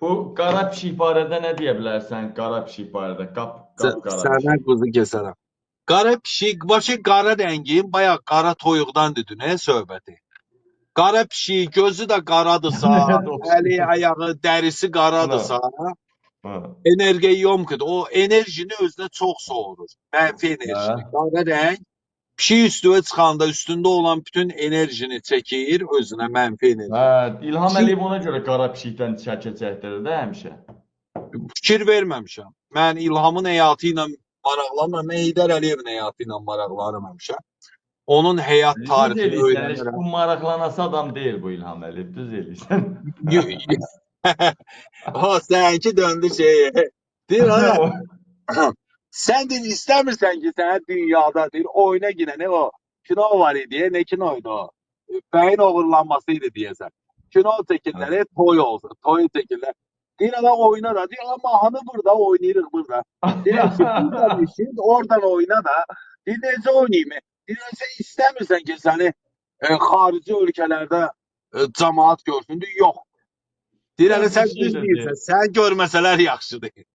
Bu qara pişik barədə nə deyə bilərsən? Qara pişik barədə, qap qara Senden pişik. kuzu keserim. Kara pişik, başı kara rengin, bayağı kara toyuqdan dedi ne söhbəti. Qara pişik, gözü də qaradırsa, Nəyə əli, oxşayır? ayağı, dərisi qaradırsa, Buna. Ha. energiyomkudur. O enerjini özünə çox soğurur. Mənfi enerjini. Hə. Qara rəng pişik üstünə çıxanda üstündə olan bütün enerjini çəkir özünə mənfi Hə, enerji. İlham Pişik Əliyev ona görə qara pişikdən çəkə çəkdirir də həmişə. fikir verməmişəm. Mən İlhamın həyatı ilə maraqlanmıram. Mən Heydər Əliyevin həyatı ilə maraqlanıram həmişə. Onun həyat Düz tarixini eləyirsən, heç öyrənirəm. bu maraqlanası adam deyil bu İlham Əliyev, düz eləyirsən. O seninki döndü şeye. Değil O. mi? Sen de istemirsen ki sen dünyada değil oyuna girene o kino var diye ne kinoydu o? Beyin overlanmasıydı diyesen. Kino tekilleri toy olsun. Toy tekiller. Değil adam oyna da diyor ama hanı burada oynayırız burada. Diyor ki buradan işin oradan oyna da. Bir nece oynayayım. Diyor sen istemirsen ki seni harici ülkelerde cemaat görsün diyor. Yok. Deyirəm Sən bir sən şey düz də deyirsən. deyil. Sən görməsələr yaxşıdır.